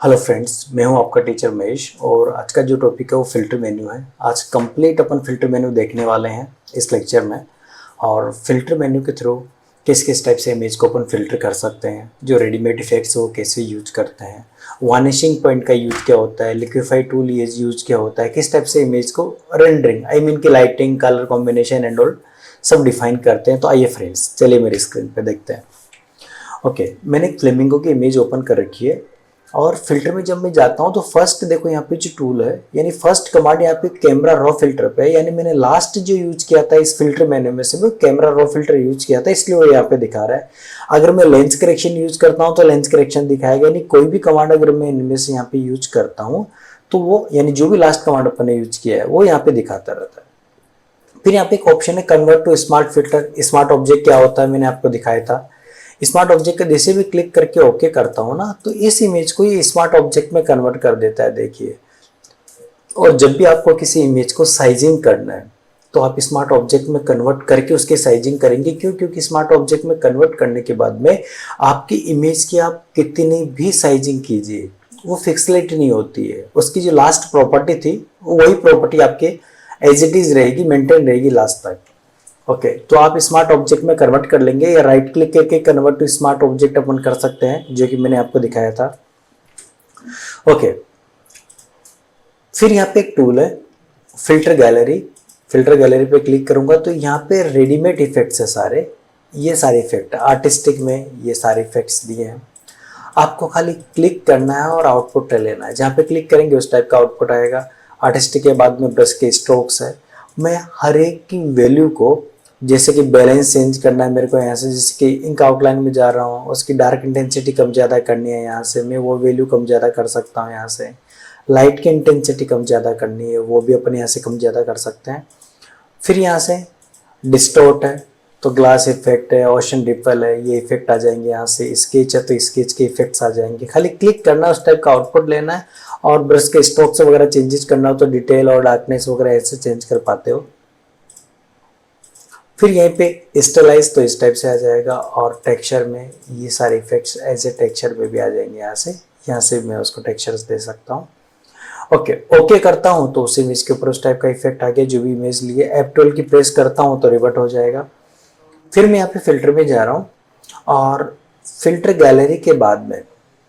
Hello friends, मैं हूं आपका टीचर महेश और आज का जो टॉपिक है वो फ़िल्टर मेन्यू है। आज कंप्लीट अपन फ़िल्टर मेन्यू देखने वाले हैं इस लेक्चर में। और फ़िल्टर मेन्यू के थ्रू किस किस टाइप से इमेज को अपन फ़िल्टर कर सकते हैं, जो रेडीमेड इफेक्ट्स वो कैसे यूज करते हैं, वार्निशिंग पॉइंट का यूज क्या होता है, लिक्विफाई टूल यूज क्या होता है, किस टाइप से इमेज को रेंडरिंग आई मीन की lighting, colour combination and all सब डिफाइन करते हैं। तो आइए फ्रेंड्स, चलिए मेरी स्क्रीन पे देखते हैं। ओके, मैंने एक फ्लेमिंगो की इमेज ओपन कर रखी है और फिल्टर में जब मैं जाता हूँ तो फर्स्ट देखो यहाँ पे जो टूल है, यानी फर्स्ट कमांड यहाँ पे कैमरा रॉ फिल्टर पे है। यानी मैंने लास्ट जो यूज किया था इस फिल्टर मेन्यू में से वो कैमरा रॉ फिल्टर यूज किया था, इसलिए वो यहाँ पे दिखा रहा है। अगर मैं लेंस करेक्शन यूज करता हूँ तो लेंस करेक्शन दिखाएगा। यानी कोई भी कमांड अगर मैं इनमें से यहाँ पे यूज करता हूँ तो वो यानी जो भी लास्ट कमांड अपन ने यूज किया है वो यहाँ पे दिखाता रहता है। फिर यहाँ पे एक ऑप्शन है convert to smart filter. Smart object क्या होता है मैंने आपको दिखाया था। स्मार्ट ऑब्जेक्ट का जैसे भी क्लिक करके ओके करता हूँ ना तो इस इमेज को ये स्मार्ट ऑब्जेक्ट में कन्वर्ट कर देता है, देखिए। और जब भी आपको किसी इमेज को साइजिंग करना है तो आप स्मार्ट ऑब्जेक्ट में कन्वर्ट करके उसकी साइजिंग करेंगे। क्यों? क्योंकि स्मार्ट ऑब्जेक्ट में कन्वर्ट करने के बाद में आपकी इमेज की आप कितनी भी साइजिंग कीजिए वो फिक्सलेट नहीं होती है। उसकी जो लास्ट प्रॉपर्टी थी वही प्रॉपर्टी आपके एज इट इज रहेगी, मेंटेन रहेगी लास्ट तक। ओके, तो आप स्मार्ट ऑब्जेक्ट में कन्वर्ट कर लेंगे या राइट क्लिक करके कन्वर्ट टू स्मार्ट ऑब्जेक्ट अपन कर सकते हैं, जो कि मैंने आपको दिखाया था। ओके, फिर यहाँ पे एक टूल है फिल्टर गैलरी। फिल्टर गैलरी पे क्लिक करूंगा तो यहाँ पे रेडीमेड इफेक्ट्स है सारे। ये सारे इफेक्ट आर्टिस्टिक में ये सारे इफेक्ट्स दिए हैं। आपको खाली क्लिक करना है और आउटपुट लेना है। जहाँ पे क्लिक करेंगे उस टाइप का आउटपुट आएगा। आर्टिस्टिक के बाद में ब्रश के स्ट्रोक्स है। मैं हर एक की वैल्यू को, जैसे कि बैलेंस चेंज करना है मेरे को यहाँ से, जैसे कि इंक आउटलाइन में जा रहा हूँ उसकी डार्क इंटेंसिटी कम ज़्यादा करनी है, यहाँ से मैं वो वैल्यू कम ज़्यादा कर सकता हूँ। यहाँ से लाइट की इंटेंसिटी कम ज़्यादा करनी है, वो भी अपन यहाँ से कम ज़्यादा कर सकते हैं। फिर यहाँ से डिस्टोर्ट है तो ग्लास इफेक्ट है, ओशन रिपल है, ये इफेक्ट आ जाएंगे। यहाँ से स्केच है तो स्केच के इफेक्ट्स आ जाएंगे। खाली क्लिक करना है, उस टाइप का आउटपुट लेना है। और ब्रश के स्ट्रोक्स वगैरह चेंजेस करना हो तो डिटेल और डार्कनेस वगैरह ऐसे चेंज कर पाते हो। फिर यहीं पे स्टाइलाइज तो इस टाइप से आ जाएगा और टेक्सचर में ये सारे इफेक्ट्स एज ए टेक्सचर में भी आ जाएंगे। यहाँ से मैं उसको टेक्सचर्स दे सकता हूँ। ओके करता हूँ तो उस इमेज के ऊपर उस टाइप का इफेक्ट आ गया जो भी इमेज लिए। F12 की प्रेस करता हूँ तो रिवर्ट हो जाएगा। फिर मैं यहाँ पे फिल्टर में जा रहा हूँ और फिल्टर गैलरी के बाद में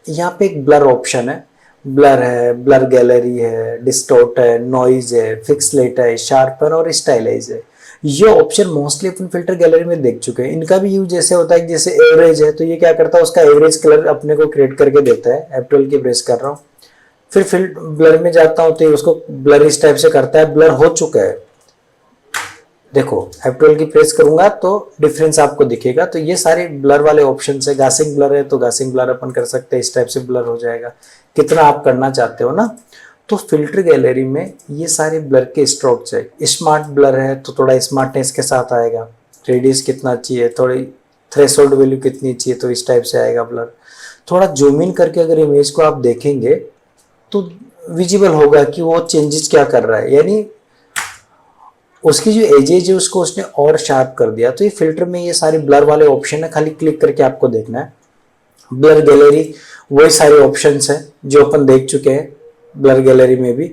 यहाँ पे एक ब्लर ऑप्शन है। ब्लर है, ब्लर गैलरी है, डिस्टोर्ट है, नॉइज है, फिक्सलेट है, शार्पन और स्टाइलाइज है। ये ऑप्शन मोस्टली अपन फिल्टर गैलरी में देख चुके हैं। इनका भी यूज जैसे होता है, जैसे एवरेज है तो ये क्या करता है उसका एवरेज कलर अपने को क्रिएट करके देता है। F12 की प्रेस कर रहा हूँ, फिर ब्लर में जाता हूँ तो उसको ब्लर इस टाइप से करता है। ब्लर हो चुका है, देखो F12 की प्रेस करूंगा तो डिफरेंस आपको दिखेगा। तो ये सारे ब्लर वाले ऑप्शन है। गासिंग ब्लर है तो गासिंग ब्लर अपन कर सकते हैं, इस टाइप से ब्लर हो जाएगा कितना आप करना चाहते हो ना। तो फिल्टर गैलरी में ये सारे ब्लर के स्ट्रोक्स है। स्मार्ट ब्लर है तो थोड़ा स्मार्टनेस के साथ आएगा। रेडियस कितना चाहिए, थोड़ी थ्रेशोल्ड वैल्यू कितनी चाहिए तो इस टाइप से आएगा ब्लर। थोड़ा जूम इन करके अगर इमेज को आप देखेंगे तो विजिबल होगा कि वो चेंजेस क्या कर रहा है, यानी उसकी जो एजेज है उसको उसने और शार्प कर दिया। तो ये फिल्टर में ये सारे ब्लर वाले ऑप्शन है, खाली क्लिक करके आपको देखना है। ब्लर गैलरी वही सारे ऑप्शंस हैं जो अपन देख चुके हैं। ब्लर गैलरी में भी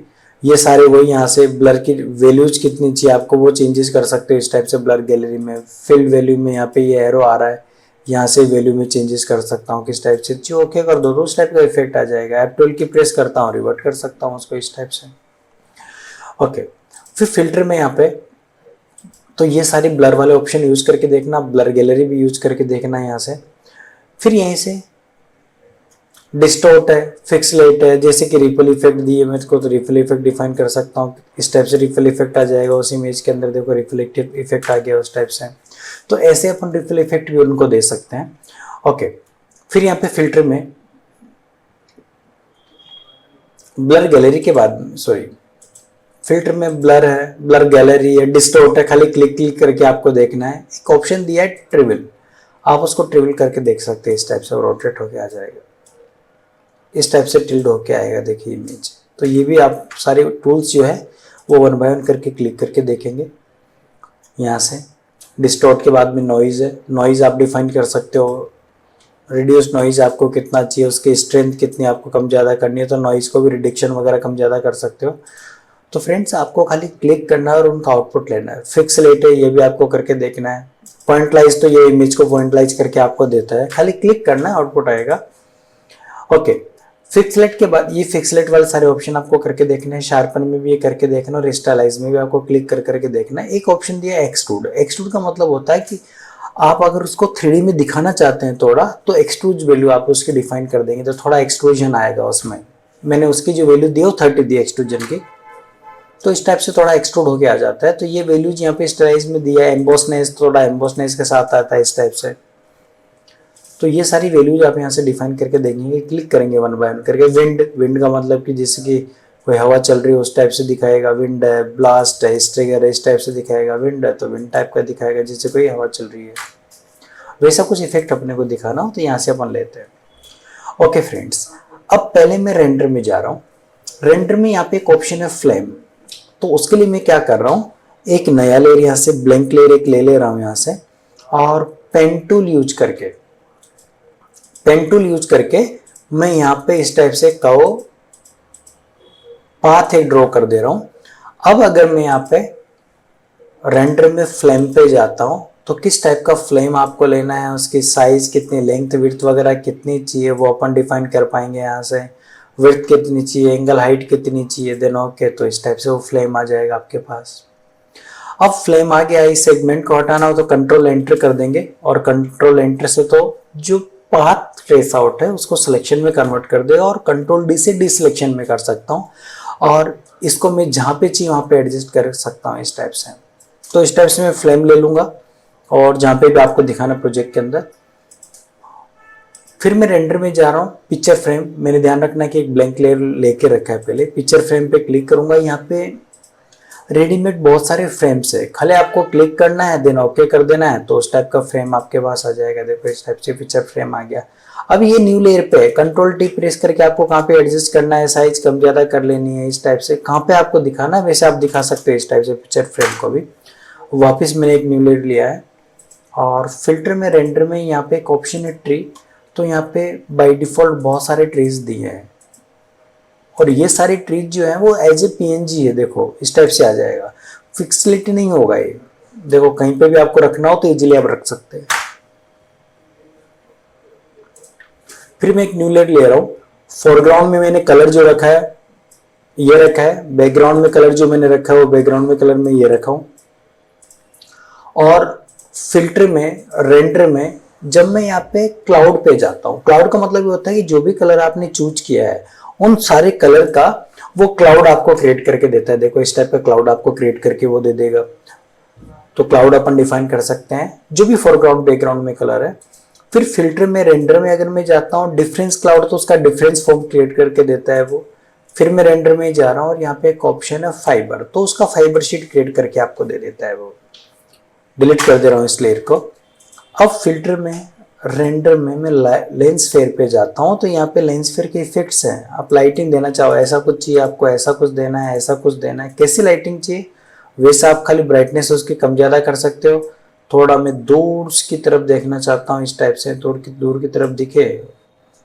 ये सारे वही, यहाँ से ब्लर की वैल्यूज कितनी चाहिए आपको वो चेंजेस कर सकते हो इस टाइप से। ब्लर गैलरी में फिल वैल्यू में यहाँ पे ये एरो आ रहा है, यहाँ से वैल्यू में चेंजेस कर सकता हूँ किस टाइप से। ओके कर दो तो उस टाइप का इफेक्ट आ जाएगा। F12 की प्रेस करता हूँ, रिवर्ट कर सकता हूँ उसको इस टाइप से। ओके, फिर फिल्टर में यहाँ पे तो ये सारे ब्लर वाले ऑप्शन यूज करके देखना, ब्लर गैलरी भी यूज करके देखना यहाँ से। फिर यहीं से डिस्टोर्ट है, फिक्सलेट है, जैसे कि रिपल इफेक्ट दिए मेरे को तो रिपल इफेक्ट डिफाइन कर सकता हूँ। इस टाइप से रिपल इफेक्ट आ जाएगा उस इमेज के अंदर। देखो रिफ्लेक्टिव इफेक्ट आ गया उस टाइप से। तो ऐसे अपन रिपल इफेक्ट भी उनको दे सकते हैं। ओके, फिर यहाँ पे फिल्टर में ब्लर गैलरी के बाद फिल्टर में ब्लर है, ब्लर गैलरी है, डिस्टोर्ट है। खाली क्लिक करके आपको देखना है। एक ऑप्शन दिया है ट्रिवल, आप उसको ट्रिवल करके देख सकते हैं। इस टाइप से रोटेट होके आ जाएगा, इस टाइप से टिल्ड होके आएगा, देखिए इमेज। तो ये भी आप सारे टूल्स जो है वो 1 बाय 1 करके क्लिक करके देखेंगे। यहाँ से डिस्टोर्ट के बाद में नॉइज है, नॉइज आप डिफाइन कर सकते हो रिड्यूस नॉइज आपको कितना चाहिए, उसकी स्ट्रेंथ कितनी आपको कम ज़्यादा करनी है, तो नॉइज़ को भी रिडक्शन वगैरह कम ज़्यादा कर सकते हो। तो फ्रेंड्स आपको खाली क्लिक करना है और उनका आउटपुट लेना है। फिक्स लाइट है, ये भी आपको करके देखना है। पॉइंट लाइज, तो ये इमेज को पॉइंट लाइज करके आपको देता है, खाली क्लिक करना है, आउटपुट आएगा। ओके, फिक्स लाइट के बाद ये फिक्स लाइट वाले सारे ऑप्शन आपको करके देखने हैं। शार्पन में भी ये करके देखना और स्टाइलाइज में भी आपको क्लिक कर करके देखना है। एक ऑप्शन दिया एक्सट्रूड। एक्सट्रूड का मतलब होता है कि आप अगर उसको 3D में दिखाना चाहते हैं थोड़ा, तो एक्सट्रूड वैल्यू आप उसकी डिफाइन कर देंगे तो थोड़ा एक्सट्रूजन आएगा उसमें। मैंने उसकी जो वैल्यू दी वो 30 दी एक्सट्रूजन की, तो इस टाइप से थोड़ा एक्सट्रूड होके आ जाता है। तो ये वैल्यूज यहाँ पे स्टाइलाइज में दिया है। एम्बोसनेस, थोड़ा एम्बोसनेस के साथ आता है इस टाइप से। तो ये सारी वैल्यूज आप यहाँ से डिफाइन करके देखेंगे, क्लिक करेंगे वन बाय वन करके। विंड, विंड का मतलब कि जैसे कि कोई हवा चल रही है उस टाइप से दिखाएगा, विंड है। ब्लास्ट है, स्ट्रिगर है, इस टाइप से दिखाएगा। विंड है तो विंड टाइप का दिखाएगा, जैसे कोई हवा चल रही है। वैसा कुछ इफेक्ट अपने को दिखाना हो तो यहाँ से अपन लेते हैं। ओके फ्रेंड्स, अब पहले मैं रेंडर में जा रहा हूँ। रेंडर में यहाँ पे एक ऑप्शन है फ्लेम, तो उसके लिए मैं क्या कर रहा हूँ, एक नया लेयर यहाँ से ब्लैंक लेयर एक ले रहा हूँ यहाँ से, और पेन टूल यूज करके मैं यहाँ पे इस टाइप से कव पाथ एक ड्रॉ कर दे रहा हूँ। अब अगर मैं यहाँ पे रेंडर में फ्लेम पे जाता हूँ तो किस टाइप का फ्लेम आपको लेना है, उसकी साइज कितनी, लेंथ विड्थ वगैरह कितनी चाहिए वो अपन डिफाइन कर पाएंगे यहाँ से। विड्थ कितनी चाहिए, एंगल हाइट कितनी चाहिए, देन ओके, तो इस टाइप से वो फ्लेम आ जाएगा आपके पास। अब फ्लेम आ गया, इस सेगमेंट को हटाना हो तो कंट्रोल एंटर कर देंगे, और कंट्रोल एंटर से तो जो पाथ ट्रेस आउट है उसको सिलेक्शन में कन्वर्ट कर देगा, और कंट्रोल डी से डिसिलेक्शन में कर सकता हूँ, और इसको मैं जहाँ पे चाहिए वहाँ पे एडजस्ट कर सकता हूँ इस टाइप से। तो इस टाइप से मैं फ्लेम ले लूँगा, और जहाँ पे भी आपको दिखाना प्रोजेक्ट के अंदर। फिर मैं रेंडर में जा रहा हूँ। पिक्चर फ्रेम, मैंने ध्यान रखना कि एक ब्लैंक लेयर लेके रखा है पहले। पिक्चर फ्रेम पे क्लिक करूंगा। यहाँ पे रेडीमेड बहुत सारे फ्रेम्स है, खाली आपको क्लिक करना है, देन ओके कर देना है, तो उस टाइप का फ्रेम आपके पास आ जाएगा। देखो इस टाइप से पिक्चर फ्रेम आ गया। अब ये न्यू लेयर पे है, कंट्रोल टी प्रेस करके आपको कहाँ पे एडजस्ट करना है, साइज कम ज्यादा कर लेनी है, इस टाइप से कहाँ पे आपको दिखाना है वैसे आप दिखा सकते हो इस टाइप से पिक्चर फ्रेम को भी। वापिस मैंने एक न्यू लेयर लिया है, और फिल्टर में रेंडर में यहाँ पे एक ऑप्शन है ट्री, तो यहाँ पे बाय डिफॉल्ट बहुत सारे ट्रीज दिए हैं, और ये सारे ट्रीज जो है वो एज ए पीएनजी है। देखो इस टाइप से आ जाएगा, फिक्सलिटी नहीं होगा ये। देखो कहीं पे भी आपको रखना हो तो इजीली आप रख सकते हैं। फिर मैं एक न्यू लेयर ले रहा हूँ। फोरग्राउंड में मैंने कलर जो रखा है ये रखा है, बैकग्राउंड में कलर जो मैंने रखा है वो बैकग्राउंड में कलर में ये रखा हूँ। और फिल्टर में, रेंडर में, जब मैं यहाँ पे क्लाउड पे जाता हूँ, क्लाउड का मतलब ये होता है कि जो भी कलर आपने चूज किया है उन सारे कलर का वो क्लाउड आपको क्रिएट करके देता है। देखो इस टाइप का क्लाउड आपको क्रिएट करके वो दे देगा। तो क्लाउड अपन डिफाइन कर सकते हैं जो भी फोरग्राउंड बैकग्राउंड में कलर है। फिर फिल्टर में, रेंडर में अगर मैं जाता हूँ डिफरेंस क्लाउड, तो उसका डिफरेंस फॉर्म क्रिएट करके देता है वो। फिर मैं रेंडर में जा रहा हूँ और यहाँ पे एक ऑप्शन है फाइबर, तो उसका फाइबर शीट क्रिएट करके आपको दे देता है वो। डिलीट कर दे रहा हूँ इस लेयर को। अब फिल्टर में, रेंडर में मैं लेंस फेयर पे जाता हूँ, तो यहाँ पे लेंस फेयर के इफेक्ट्स हैं। आप लाइटिंग देना चाहो, ऐसा कुछ चाहिए आपको, ऐसा कुछ देना है, ऐसा कुछ देना है, कैसी लाइटिंग चाहिए वैसा आप खाली ब्राइटनेस उसकी कम ज़्यादा कर सकते हो। थोड़ा मैं दूर की तरफ देखना चाहता हूँ इस टाइप से, दूर की तरफ दिखे,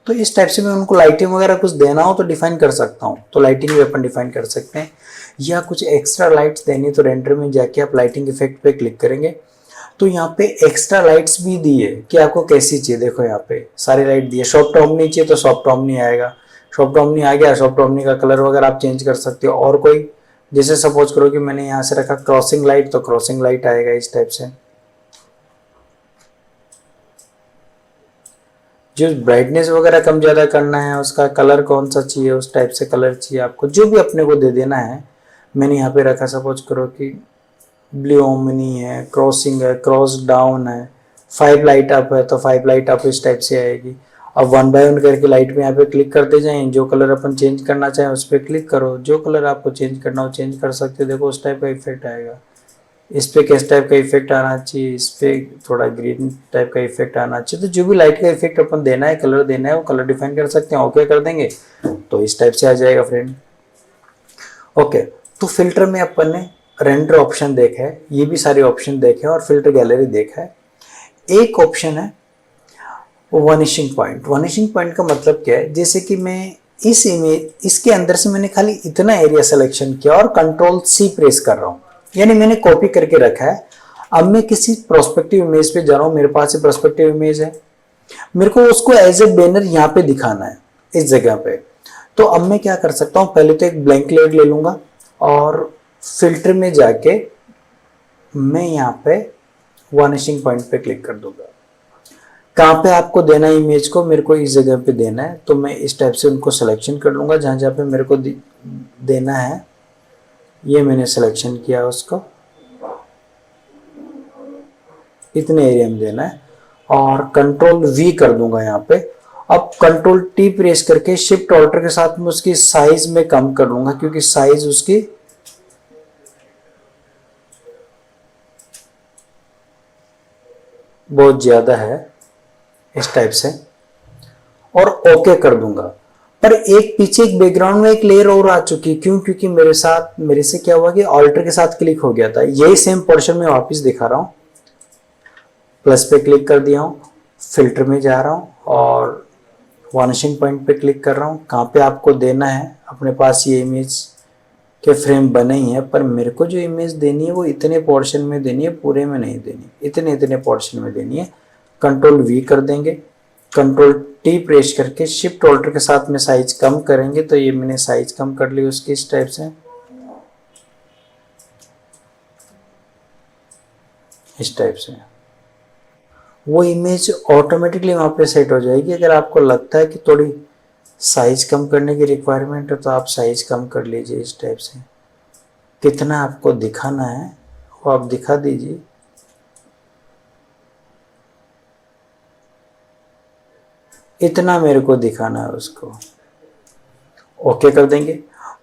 तो इस टाइप से मैं उनको लाइटिंग वगैरह कुछ देना हो तो डिफाइन कर सकता हूँ, तो लाइटिंग भी अपन डिफाइन कर सकते हैं। या कुछ एक्स्ट्रा लाइट्स देनी तो रेंडर में जाके आप लाइटिंग इफेक्ट पे क्लिक करेंगे, तो यहाँ पे एक्स्ट्रा लाइट्स भी दी है कि आपको कैसी चाहिए। देखो यहाँ पे सारी लाइट दी है। सॉफ्ट ऑमनी चाहिए तो सॉफ्ट ऑमनी आएगा, सॉफ्ट ऑमनी आ गया। सॉफ्ट ऑमनी का कलर वगैरह आप चेंज कर सकते हो। और कोई, जैसे सपोज करो कि मैंने यहाँ से रखा क्रॉसिंग लाइट, तो क्रॉसिंग लाइट आएगा इस टाइप से। जो ब्राइटनेस वगैरह कम ज़्यादा करना है, उसका कलर कौन सा चाहिए उस टाइप से कलर चाहिए आपको, जो भी अपने को दे देना है। मैंने यहाँ पे रखा, सपोज करो कि ब्लू ओमनी है, क्रॉसिंग है, क्रॉस डाउन है, 5 लाइट अप है तो 5 लाइट अप इस टाइप से आएगी। अब 1 बाय 1 करके लाइट में यहाँ पे क्लिक करते जाएं, जो कलर अपन चेंज करना चाहें उस पर क्लिक करो, जो कलर आपको चेंज करना हो चेंज कर सकते हो। देखो उस टाइप का इफेक्ट आएगा। इस पे किस टाइप का इफेक्ट आना चाहिए, इस पे थोड़ा ग्रीन टाइप का इफेक्ट आना चाहिए। तो जो भी लाइट का इफेक्ट अपन देना है, कलर देना है, वो कलर डिफाइन कर सकते हैं। ओके कर देंगे तो इस टाइप से आ जाएगा फ्रेंड। ओके, तो फिल्टर में अपन ने रेंडर ऑप्शन देखा है, ये भी सारे ऑप्शन देखे और फिल्टर गैलरी देखा है। एक ऑप्शन है वनिशिंग पॉइंट का मतलब क्या है, जैसे कि मैं इस इमेज इसके अंदर से मैंने खाली इतना एरिया सिलेक्शन किया और कंट्रोल सी प्रेस कर रहा हूँ, यानी मैंने कॉपी करके रखा है। अब मैं किसी प्रोस्पेक्टिव इमेज पे जा रहा हूँ, मेरे पास प्रोस्पेक्टिव इमेज है, मेरे को उसको एज ए बैनर यहाँ पे दिखाना है इस जगह पे। तो अब मैं क्या कर सकता हूँ, पहले तो एक ब्लैंक लेयर ले लूंगा और फिल्टर में जाके मैं यहाँ पे वनिशिंग पॉइंट पे क्लिक कर दूंगा। कहाँ पे आपको देना है इमेज को, मेरे को इस जगह पे देना है, तो मैं इस टाइप से उनको सिलेक्शन कर लूंगा। जहाँ जहाँ पे मेरे को देना है ये मैंने सिलेक्शन किया, उसको इतने एरिया में देना है और कंट्रोल वी कर दूंगा यहाँ पे। अब कंट्रोल टी प्रेस करके शिफ्ट ऑल्टर के साथ में उसकी साइज में कम कर लूंगा, क्योंकि साइज उसकी बहुत ज्यादा है, इस टाइप से, और ओके कर दूंगा। पर एक पीछे एक बैकग्राउंड में एक लेयर और आ चुकी है, क्यों? क्योंकि मेरे से क्या हुआ कि ऑल्टर के साथ क्लिक हो गया था। यही सेम पोर्शन में वापस दिखा रहा हूं, प्लस पे क्लिक कर दिया हूं, फिल्टर में जा रहा हूं और वनिशिंग पॉइंट पे क्लिक कर रहा हूं। कहाँ पे आपको देना है, अपने पास ये इमेज के फ्रेम बने ही है, पर मेरे को जो इमेज देनी है वो इतने पोर्शन में देनी है, पूरे में नहीं देनी, इतने इतने पोर्शन में देनी है। कंट्रोल वी कर देंगे, कंट्रोल टी प्रेस करके शिफ्ट ऑल्टर के साथ में साइज कम करेंगे, तो ये मैंने साइज कम कर ली उसकी इस टाइप से, इस टाइप से। वो इमेज ऑटोमेटिकली वहां पे सेट हो जाएगी। अगर आपको लगता है कि थोड़ी साइज कम करने की रिक्वायरमेंट है तो आप साइज कम कर लीजिए इस टाइप से। कितना आपको दिखाना है वो आप दिखा दीजिए। इतना मेरे को दिखाना है उसको, ओके कर देंगे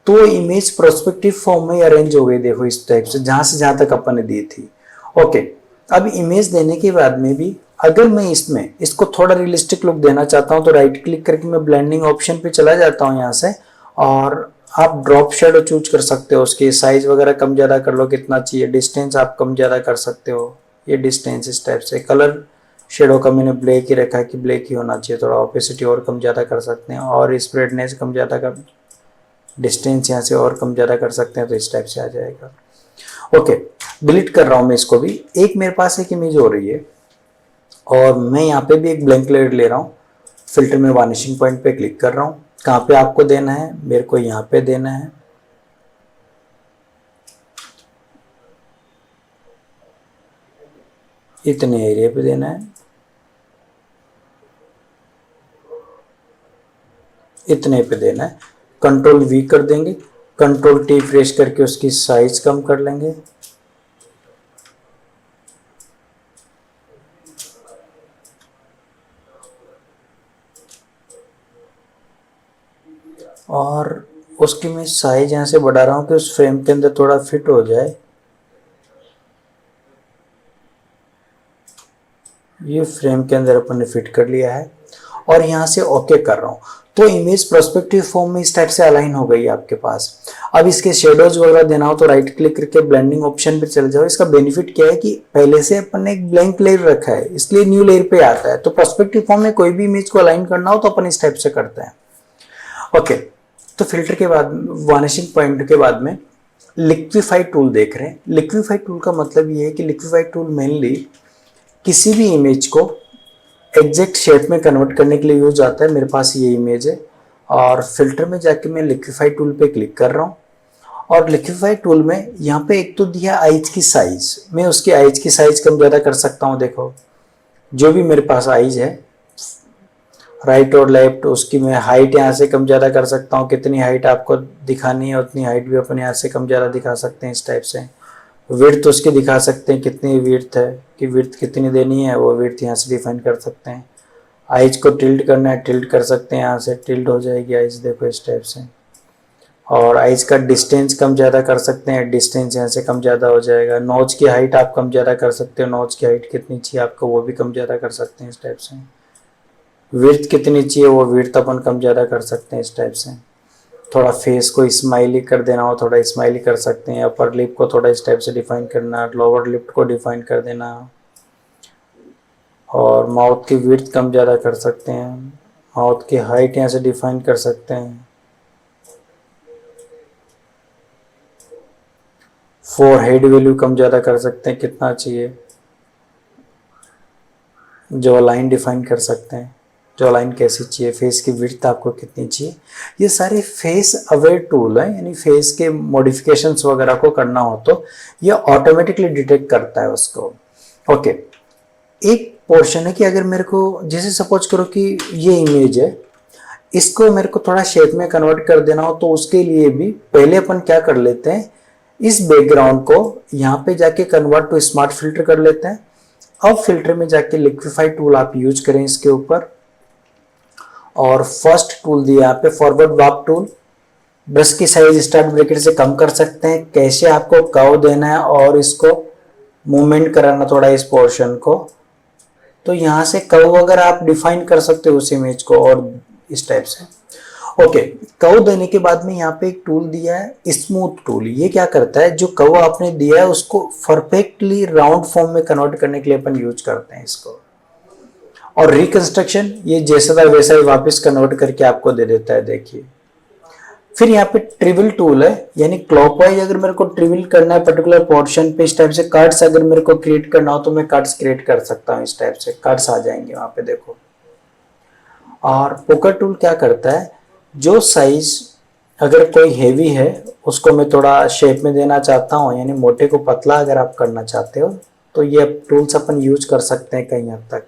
तो इमेज प्रोस्पेक्टिव फॉर्म में अरेंज हो गई। देखो इस टाइप से, जहां से जहां तक अपन ने दी थी। ओके, अब इमेज देने के बाद में भी अगर मैं इसको थोड़ा रियलिस्टिक लुक देना चाहता हूं तो राइट क्लिक करके मैं ब्लेंडिंग ऑप्शन पे चला जाता हूं यहाँ से, और आप ड्रॉप शेडो चूज कर सकते हो। उसकी साइज वगैरह कम ज्यादा कर लो, कितना चाहिए, डिस्टेंस आप कम ज्यादा कर सकते हो। ये डिस्टेंस इस टाइप से। कलर शेडो का मैंने ब्लैक ही रखा है कि ब्लैक ही होना चाहिए, थोड़ा ऑपेसिटी और कम ज्यादा कर सकते हैं, और स्प्रेडनेस कम ज्यादा कर, डिस्टेंस यहाँ से और कम ज्यादा कर सकते हैं, तो इस टाइप से आ जाएगा। ओके, डिलीट कर रहा हूं मैं इसको भी। एक मेरे पास एक इमेज हो रही है और मैं यहाँ पे भी एक ब्लैंक लेयर ले रहा हूँ, फिल्टर में वानिशिंग पॉइंट पे क्लिक कर रहा हूँ। कहाँ पे आपको देना है, मेरे को यहाँ पे देना है। इतने एरिया पे देना है, इतने पे देना है। कंट्रोल वी कर देंगे, कंट्रोल टी प्रेस करके उसकी साइज कम कर लेंगे। और उसकी मैं साइज यहाँ से बढ़ा रहा हूँ कि उस फ्रेम के अंदर थोड़ा फिट हो जाए। ये फ्रेम के अंदर अपन ने फिट कर लिया है और यहाँ से ओके कर रहा हूँ, तो इमेज प्रोस्पेक्टिव फॉर्म में इस टाइप से अलाइन हो गई है आपके पास। अब इसके शेडोज वगैरह देना हो तो राइट क्लिक करके ब्लेंडिंग ऑप्शन पे चले जाओ। इसका बेनिफिट क्या है कि पहले से अपन ने एक ब्लैंक लेयर रखा है, इसलिए न्यू लेयर पे आता है। तो प्रोस्पेक्टिव फॉर्म में कोई भी इमेज को अलाइन करना हो तो अपन इस टाइप से करते हैं। ओके, तो फिल्टर के बाद, वानिशिंग पॉइंट के बाद में लिक्विफाई टूल देख रहे हैं। लिक्विफाई टूल का मतलब ये है कि लिक्विफाई टूल मेनली किसी भी इमेज को एग्जैक्ट शेप में कन्वर्ट करने के लिए यूज आता है। मेरे पास ये इमेज है और फिल्टर में जाके मैं लिक्विफाई टूल पे क्लिक कर रहा हूँ, और लिक्विफाई टूल में यहाँ पे एक तो दिया आइज की साइज, मैं उसकी आइज की साइज कम ज़्यादा कर सकता हूँ। देखो जो भी मेरे पास आइज है राइट और लेफ्ट, उसकी मैं हाइट यहाँ से कम ज़्यादा कर सकता हूँ। कितनी हाइट आपको दिखानी है उतनी हाइट भी अपन यहाँ से कम ज़्यादा दिखा सकते हैं इस टाइप से। विड्थ उसकी दिखा सकते हैं, कितनी विड्थ है कि विड्थ कितनी देनी है, वो विड्थ यहाँ से डिफाइन कर सकते हैं। आइज को टिल्ट करना है, टिल्ट कर सकते हैं, यहाँ से टिल्ट हो जाएगी आइज, देखो इस टाइप से। और आइज का डिस्टेंस कम ज़्यादा कर सकते हैं, डिस्टेंस यहाँ से कम ज़्यादा हो जाएगा। नोज की हाइट आप कम ज़्यादा कर सकते हो, नोज की हाइट कितनी चाहिए आपको वो भी कम ज़्यादा कर सकते हैं इस टाइप से। विड्थ कितनी चाहिए वो विड्थ अपन कम ज़्यादा कर सकते हैं इस टाइप से। थोड़ा फेस को स्माइली कर देना हो थोड़ा स्माइली कर सकते हैं। अपर लिप को थोड़ा इस टाइप से डिफाइन करना, लोअर लिप को डिफाइन कर देना, और माउथ की विड्थ कम ज़्यादा कर सकते हैं, माउथ की हाइट यहाँ से डिफाइन कर सकते हैं, फोरहेड वैल्यू कम ज़्यादा कर सकते हैं कितना चाहिए, जॉ लाइन डिफाइन कर सकते हैं, जॉ लाइन कैसी चाहिए, फेस की विड्थ आपको कितनी चाहिए। ये सारे फेस अवेयर टूल हैं, यानी फेस के मॉडिफिकेशंस वगैरह को करना हो तो ये ऑटोमेटिकली डिटेक्ट करता है उसको। ओके, एक पोर्शन है कि अगर मेरे को जैसे सपोज करो कि ये इमेज है, इसको मेरे को थोड़ा शेप में कन्वर्ट कर देना हो तो उसके लिए भी पहले अपन क्या कर लेते हैं, इस बैकग्राउंड को यहाँ पे जाके कन्वर्ट टू स्मार्ट फिल्टर कर लेते हैं। अब फिल्टर में जाके लिक्विफाई टूल आप यूज करें इसके ऊपर, और फर्स्ट टूल दिया यहाँ पे फॉरवर्ड वार्प टूल। ब्रश की साइज स्टार्ट ब्रैकेट से कम कर सकते हैं, कैसे आपको कर्व देना है और इसको मूवमेंट कराना थोड़ा इस पोर्शन को, तो यहाँ से कर्व वगैरह आप डिफाइन कर सकते हो उस इमेज को और इस टाइप से। ओके, कर्व देने के बाद में यहाँ पे एक टूल दिया है स्मूथ टूल। ये क्या करता है, जो कर्व आपने दिया है उसको परफेक्टली राउंड फॉर्म में कन्वर्ट करने के लिए अपन यूज करते हैं इसको। और रिकंस्ट्रक्शन, ये जैसा था वैसा ही वापस कन्वर्ट करके आपको दे देता है, देखिए। फिर यहाँ पे ट्रिवल टूल है, यानी क्लॉकवाइज अगर मेरे को ट्रिवल करना है पर्टिकुलर पोर्शन पे, इस टाइप से कट्स अगर मेरे को क्रिएट करना हो तो मैं कट्स क्रिएट कर सकता हूँ, इस टाइप से कट्स आ जाएंगे वहां पे, देखो। और पोकर टूल क्या करता है, जो साइज अगर कोई हेवी है उसको मैं थोड़ा शेप में देना चाहता हूँ, यानी मोटे को पतला अगर आप करना चाहते हो तो ये टूल्स अपन यूज कर सकते हैं कहीं हद तक।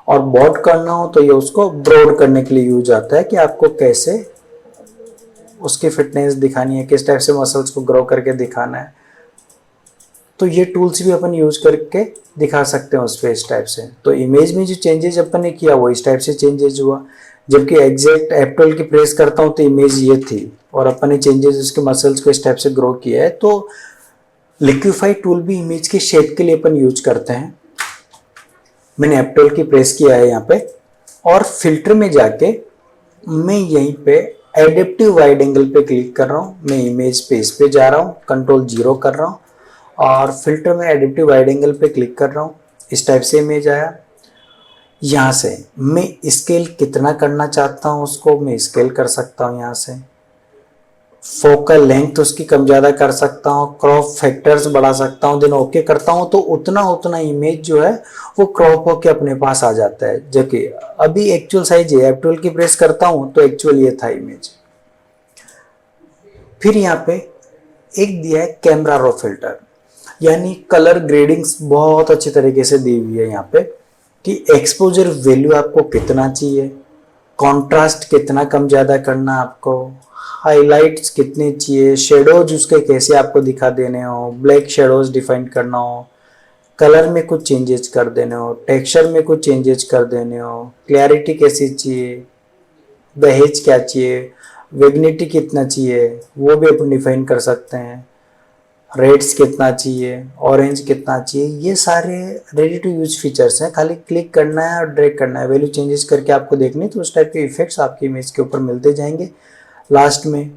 और ब्रॉड करना हो तो ये उसको ब्रॉड करने के लिए यूज आता है कि आपको कैसे उसकी फिटनेस दिखानी है, किस टाइप से मसल्स को ग्रो करके दिखाना है, तो ये टूल्स भी अपन यूज करके दिखा सकते हैं उस पे इस टाइप से। तो इमेज में जो चेंजेस अपन ने किया वो इस टाइप से चेंजेस हुआ, जबकि एग्जैक्ट F12 की प्रेस करता हूँ तो इमेज ये थी और अपन ने चेंजेस उसके मसल्स को इस टाइप से ग्रो किया है। तो लिक्विफाई टूल भी इमेज के शेप के लिए अपन यूज करते हैं। मैंने F12 की प्रेस किया है यहाँ पे, और फिल्टर में जाके मैं यहीं पे एडेप्टिव वाइड एंगल पे क्लिक कर रहा हूँ, मैं इमेज पे इस पे जा रहा हूँ, कंट्रोल 0 कर रहा हूँ और फिल्टर में एडेप्टिव वाइड एंगल पे क्लिक कर रहा हूँ। इस टाइप से इमेज आया। यहाँ से मैं स्केल कितना करना चाहता हूँ उसको मैं स्केल कर सकता हूँ, यहाँ से फोकल लेंथ उसकी कम ज़्यादा कर सकता हूँ, क्रॉप फैक्टर्स बढ़ा सकता हूँ, देन ओके करता हूँ तो उतना उतना इमेज जो है वो क्रॉप होके अपने पास आ जाता है। जबकि अभी एक्चुअल साइज है, F12 की प्रेस करता हूँ तो एक्चुअल ये था इमेज। फिर यहाँ पे एक दिया है कैमरा रो फिल्टर, यानी कलर ग्रेडिंग्स बहुत अच्छी तरीके से दी हुई है यहाँ पे कि एक्सपोजर वैल्यू आपको कितना चाहिए, कॉन्ट्रास्ट कितना कम ज़्यादा करना आपको, हाइलाइट्स कितने चाहिए, शेडोज उसके कैसे आपको दिखा देने हो, ब्लैक शेडोज डिफाइन करना हो, कलर में कुछ चेंजेस कर देने हो, टेक्सचर में कुछ चेंजेस कर देने हो, क्लैरिटी कैसी चाहिए, दहेज क्या चाहिए, वेगनिटी कितना चाहिए वो भी अपन डिफाइन कर सकते हैं, रेड्स कितना चाहिए, ऑरेंज कितना चाहिए, ये सारे रेडी टू यूज फीचर्स हैं। खाली क्लिक करना है और ड्रैग करना है, वैल्यू चेंजेस करके आपको देखनी तो उस टाइप के इफेक्ट्स आपकी इमेज के ऊपर मिलते जाएंगे। लास्ट में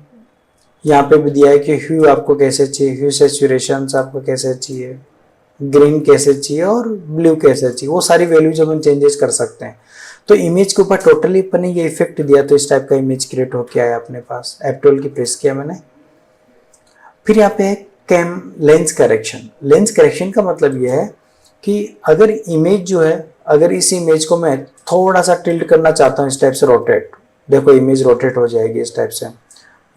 यहाँ पे भी दिया है कि ह्यू आपको कैसे चाहिए, ह्यू सैचुरेशन आपको कैसे चाहिए, ग्रीन कैसे चाहिए और ब्लू कैसे चाहिए, वो सारी वैल्यूज अपन चेंजेस कर सकते हैं। तो इमेज के ऊपर टोटली अपन ने ये इफेक्ट दिया तो इस टाइप का इमेज क्रिएट होके आया अपने पास। F12 की प्रेस किया मैंने। फिर यहाँ पे है cam lens correction. Lens correction का मतलब ये है कि अगर इमेज जो है, अगर इस इमेज को मैं थोड़ा सा टिल्ट करना चाहता हूँ इस टाइप से रोटेट, देखो इमेज रोटेट हो जाएगी इस टाइप से।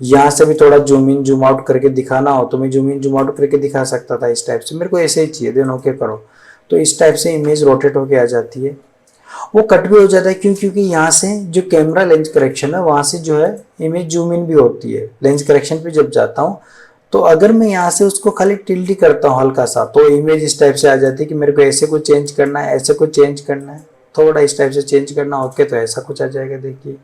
यहाँ से भी थोड़ा जूम इन जूम आउट करके दिखाना हो तो मैं जूम इन जूम आउट करके दिखा सकता था इस टाइप से, मेरे को ऐसे ही चाहिए, देन ओके करो तो इस टाइप से इमेज रोटेट होके आ जाती है। वो कट भी हो जाता है क्यों, क्योंकि यहाँ से जो कैमरा लेंस करेक्शन है वहाँ से जो है इमेज जूम इन भी होती है। लेंस करेक्शन पे जब जाता हूँ तो अगर मैं यहाँ से उसको खाली टिल्ट ही करता हूँ हल्का सा तो इमेज इस टाइप से आ जाती है कि मेरे को ऐसे कुछ चेंज करना है, ऐसे कुछ चेंज करना है, थोड़ा इस टाइप से चेंज करना, ओके तो ऐसा कुछ आ जाएगा। देखिए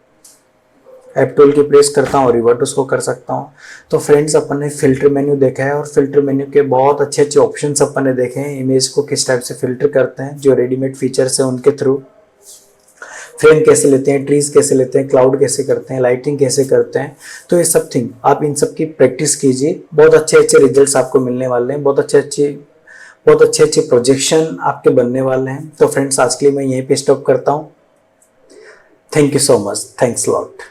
F12 की प्रेस करता हूँ, रिवर्ट उसको कर सकता हूँ। तो फ्रेंड्स अपन ने फिल्टर मेन्यू देखा है और फिल्टर मेन्यू के बहुत अच्छे अच्छे ऑप्शंस अपन ने देखे हैं, इमेज को किस टाइप से फिल्टर करते हैं, जो रेडीमेड फीचर्स हैं उनके थ्रू, फ्रेम कैसे लेते हैं, ट्रीज कैसे लेते हैं, क्लाउड कैसे करते हैं, लाइटिंग कैसे करते हैं। तो ये सब थिंग आप इन सब की प्रैक्टिस कीजिए, बहुत अच्छे अच्छे रिजल्ट्स आपको मिलने वाले हैं, बहुत अच्छे अच्छे बहुत अच्छे अच्छे प्रोजेक्शन आपके बनने वाले हैं। तो फ्रेंड्स आज के लिए मैं यहीं पे स्टॉप करता हूँ। Thank you so much, thanks lot.